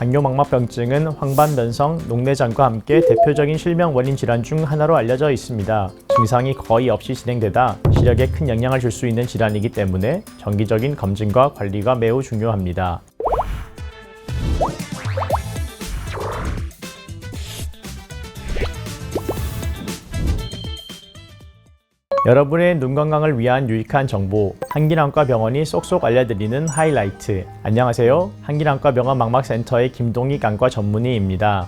당뇨망막병증은 황반변성, 녹내장과 함께 대표적인 실명 원인 질환 중 하나로 알려져 있습니다. 증상이 거의 없이 진행되다 시력에 큰 영향을 줄 수 있는 질환이기 때문에 정기적인 검진과 관리가 매우 중요합니다. 여러분의 눈 건강을 위한 유익한 정보, 한길안과 병원이 쏙쏙 알려드리는 하이라이트. 안녕하세요. 한길안과 병원 망막센터의 김동익 안과 전문의입니다.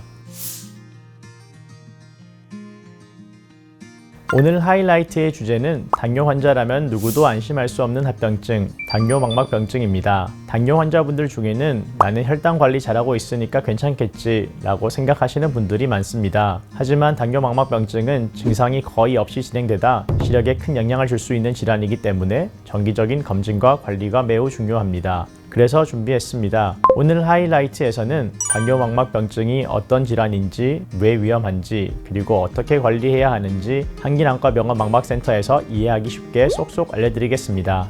오늘 하이라이트의 주제는 당뇨 환자라면 누구도 안심할 수 없는 합병증, 당뇨망막병증입니다. 당뇨 환자분들 중에는 나는 혈당 관리 잘하고 있으니까 괜찮겠지 라고 생각하시는 분들이 많습니다. 하지만 당뇨망막병증은 증상이 거의 없이 진행되다 시력에 큰 영향을 줄 수 있는 질환이기 때문에 정기적인 검진과 관리가 매우 중요합니다. 그래서 준비했습니다. 오늘 하이라이트에서는 당뇨망막병증이 어떤 질환인지, 왜 위험한지, 그리고 어떻게 관리해야 하는지 한길안과 병원 망막센터에서 이해하기 쉽게 쏙쏙 알려드리겠습니다.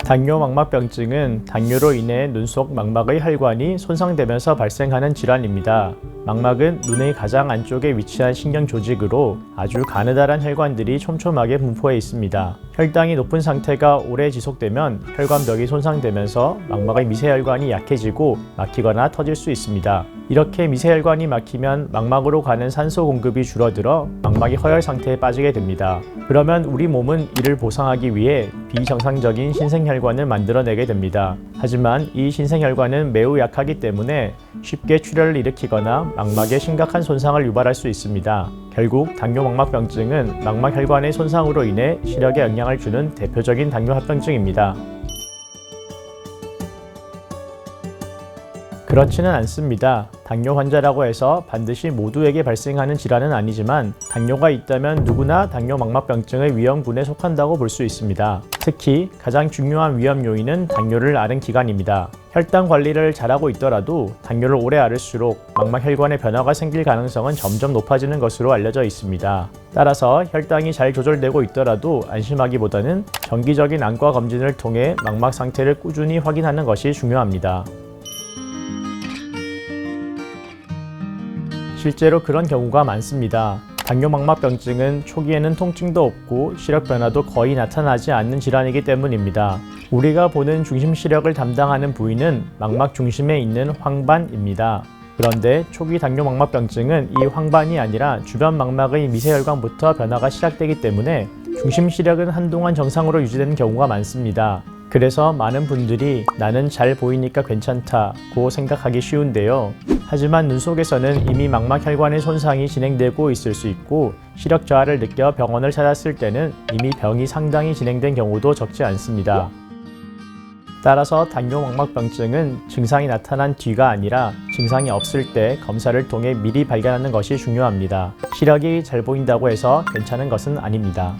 당뇨망막병증은 당뇨로 인해 눈 속 망막의 혈관이 손상되면서 발생하는 질환입니다. 망막은 눈의 가장 안쪽에 위치한 신경 조직으로 아주 가느다란 혈관들이 촘촘하게 분포해 있습니다. 혈당이 높은 상태가 오래 지속되면 혈관벽이 손상되면서 망막의 미세혈관이 약해지고 막히거나 터질 수 있습니다. 이렇게 미세혈관이 막히면 망막으로 가는 산소 공급이 줄어들어 망막이 허혈 상태에 빠지게 됩니다. 그러면 우리 몸은 이를 보상하기 위해 비정상적인 신생혈관을 만들어내게 됩니다. 하지만 이 신생혈관은 매우 약하기 때문에 쉽게 출혈을 일으키거나 망막에 심각한 손상을 유발할 수 있습니다. 결국 당뇨망막병증은 망막혈관의 손상으로 인해 시력에 영향을 주는 대표적인 당뇨합병증입니다. 그렇지는 않습니다. 당뇨 환자라고 해서 반드시 모두에게 발생하는 질환은 아니지만 당뇨가 있다면 누구나 당뇨망막병증의 위험군에 속한다고 볼 수 있습니다. 특히 가장 중요한 위험 요인은 당뇨를 앓은 기간입니다. 혈당 관리를 잘하고 있더라도 당뇨를 오래 앓을수록 망막혈관에 변화가 생길 가능성은 점점 높아지는 것으로 알려져 있습니다. 따라서 혈당이 잘 조절되고 있더라도 안심하기보다는 정기적인 안과 검진을 통해 망막 상태를 꾸준히 확인하는 것이 중요합니다. 실제로 그런 경우가 많습니다. 당뇨망막병증은 초기에는 통증도 없고 시력 변화도 거의 나타나지 않는 질환이기 때문입니다. 우리가 보는 중심 시력을 담당하는 부위는 망막 중심에 있는 황반입니다. 그런데 초기 당뇨망막병증은 이 황반이 아니라 주변 망막의 미세혈관부터 변화가 시작되기 때문에 중심 시력은 한동안 정상으로 유지되는 경우가 많습니다. 그래서 많은 분들이 나는 잘 보이니까 괜찮다고 생각하기 쉬운데요. 하지만 눈 속에서는 이미 망막혈관의 손상이 진행되고 있을 수 있고 시력 저하를 느껴 병원을 찾았을 때는 이미 병이 상당히 진행된 경우도 적지 않습니다. 따라서 당뇨망막병증은 증상이 나타난 뒤가 아니라 증상이 없을 때 검사를 통해 미리 발견하는 것이 중요합니다. 시력이 잘 보인다고 해서 괜찮은 것은 아닙니다.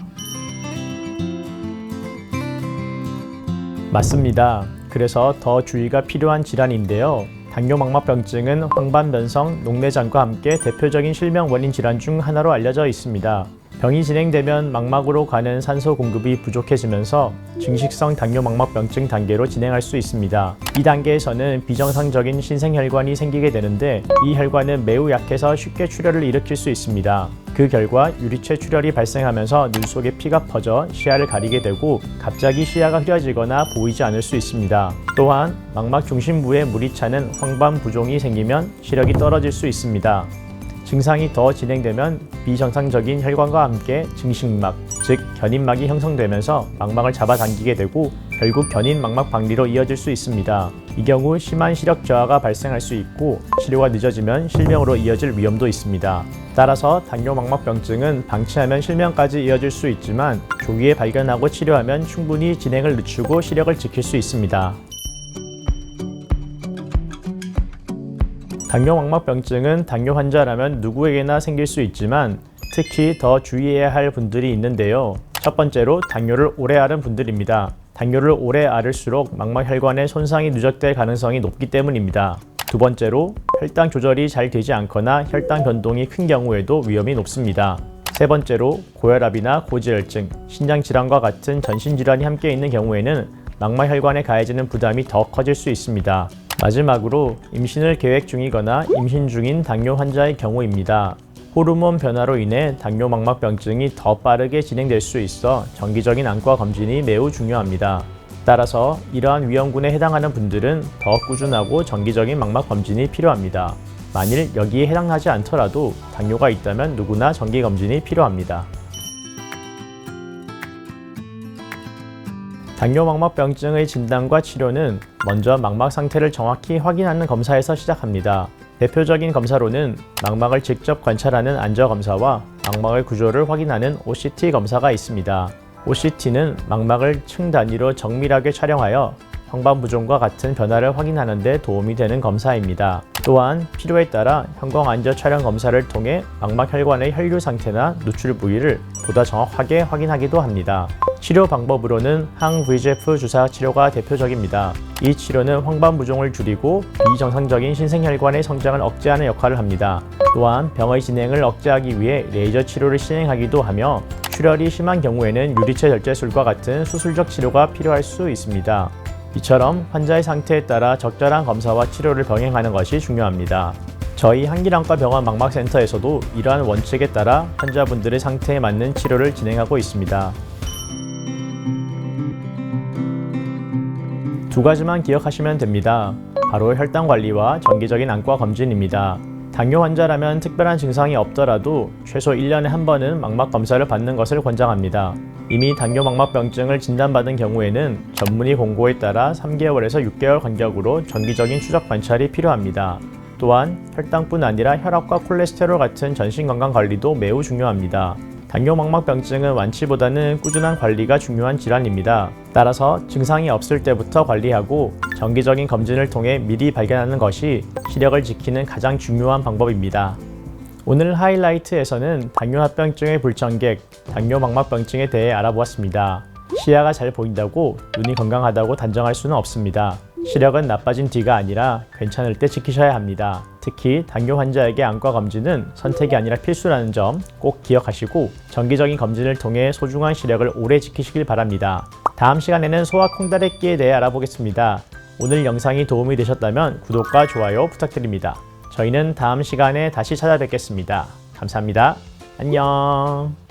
맞습니다. 그래서 더 주의가 필요한 질환인데요. 당뇨망막병증은 황반변성, 녹내장과 함께 대표적인 실명 원인 질환 중 하나로 알려져 있습니다. 병이 진행되면 망막으로 가는 산소 공급이 부족해지면서 증식성 당뇨망막병증 단계로 진행할 수 있습니다. 이 단계에서는 비정상적인 신생혈관이 생기게 되는데 이 혈관은 매우 약해서 쉽게 출혈을 일으킬 수 있습니다. 그 결과 유리체 출혈이 발생하면서 눈 속에 피가 퍼져 시야를 가리게 되고 갑자기 시야가 흐려지거나 보이지 않을 수 있습니다. 또한 망막 중심부에 물이 차는 황반부종이 생기면 시력이 떨어질 수 있습니다. 증상이 더 진행되면 비정상적인 혈관과 함께 증식막, 즉 견인막이 형성되면서 망막을 잡아당기게 되고 결국 견인 망막 박리로 이어질 수 있습니다. 이 경우 심한 시력 저하가 발생할 수 있고 치료가 늦어지면 실명으로 이어질 위험도 있습니다. 따라서 당뇨망막병증은 방치하면 실명까지 이어질 수 있지만 조기에 발견하고 치료하면 충분히 진행을 늦추고 시력을 지킬 수 있습니다. 당뇨망막병증은 당뇨 환자라면 누구에게나 생길 수 있지만 특히 더 주의해야 할 분들이 있는데요. 첫 번째로 당뇨를 오래 앓은 분들입니다. 당뇨를 오래 앓을수록 망막혈관의 손상이 누적될 가능성이 높기 때문입니다. 두 번째로 혈당 조절이 잘 되지 않거나 혈당 변동이 큰 경우에도 위험이 높습니다. 세 번째로 고혈압이나 고지혈증, 신장질환과 같은 전신질환이 함께 있는 경우에는 망막혈관에 가해지는 부담이 더 커질 수 있습니다. 마지막으로 임신을 계획 중이거나 임신 중인 당뇨 환자의 경우입니다. 호르몬 변화로 인해 당뇨 망막병증이 더 빠르게 진행될 수 있어 정기적인 안과 검진이 매우 중요합니다. 따라서 이러한 위험군에 해당하는 분들은 더 꾸준하고 정기적인 망막 검진이 필요합니다. 만일 여기에 해당하지 않더라도 당뇨가 있다면 누구나 정기 검진이 필요합니다. 당뇨 망막병증의 진단과 치료는 먼저 망막 상태를 정확히 확인하는 검사에서 시작합니다. 대표적인 검사로는 망막을 직접 관찰하는 안저검사와 망막의 구조를 확인하는 OCT 검사가 있습니다. OCT는 망막을 층 단위로 정밀하게 촬영하여 황반부종과 같은 변화를 확인하는 데 도움이 되는 검사입니다. 또한 필요에 따라 형광 안저 촬영 검사를 통해 망막혈관의 혈류 상태나 누출 부위를 보다 정확하게 확인하기도 합니다. 치료 방법으로는 항VEGF 주사 치료가 대표적입니다. 이 치료는 황반부종을 줄이고 비정상적인 신생혈관의 성장을 억제하는 역할을 합니다. 또한 병의 진행을 억제하기 위해 레이저 치료를 시행하기도 하며 출혈이 심한 경우에는 유리체 절제술과 같은 수술적 치료가 필요할 수 있습니다. 이처럼 환자의 상태에 따라 적절한 검사와 치료를 병행하는 것이 중요합니다. 저희 한길안과 병원 망막센터에서도 이러한 원칙에 따라 환자분들의 상태에 맞는 치료를 진행하고 있습니다. 두 가지만 기억하시면 됩니다. 바로 혈당 관리와 정기적인 안과 검진입니다. 당뇨 환자라면 특별한 증상이 없더라도 최소 1년에 한 번은 망막 검사를 받는 것을 권장합니다. 이미 당뇨 망막병증을 진단받은 경우에는 전문의 공고에 따라 3개월에서 6개월 간격으로 정기적인 추적 관찰이 필요합니다. 또한 혈당뿐 아니라 혈압과 콜레스테롤 같은 전신 건강 관리도 매우 중요합니다. 당뇨 망막병증은 완치보다는 꾸준한 관리가 중요한 질환입니다. 따라서 증상이 없을 때부터 관리하고 정기적인 검진을 통해 미리 발견하는 것이 시력을 지키는 가장 중요한 방법입니다. 오늘 하이라이트에서는 당뇨 합병증의 불청객, 당뇨 망막병증에 대해 알아보았습니다. 시야가 잘 보인다고 눈이 건강하다고 단정할 수는 없습니다. 시력은 나빠진 뒤가 아니라 괜찮을 때 지키셔야 합니다. 특히 당뇨 환자에게 안과 검진은 선택이 아니라 필수라는 점 꼭 기억하시고 정기적인 검진을 통해 소중한 시력을 오래 지키시길 바랍니다. 다음 시간에는 소아 콩다래끼에 대해 알아보겠습니다. 오늘 영상이 도움이 되셨다면 구독과 좋아요 부탁드립니다. 저희는 다음 시간에 다시 찾아뵙겠습니다. 감사합니다. 안녕.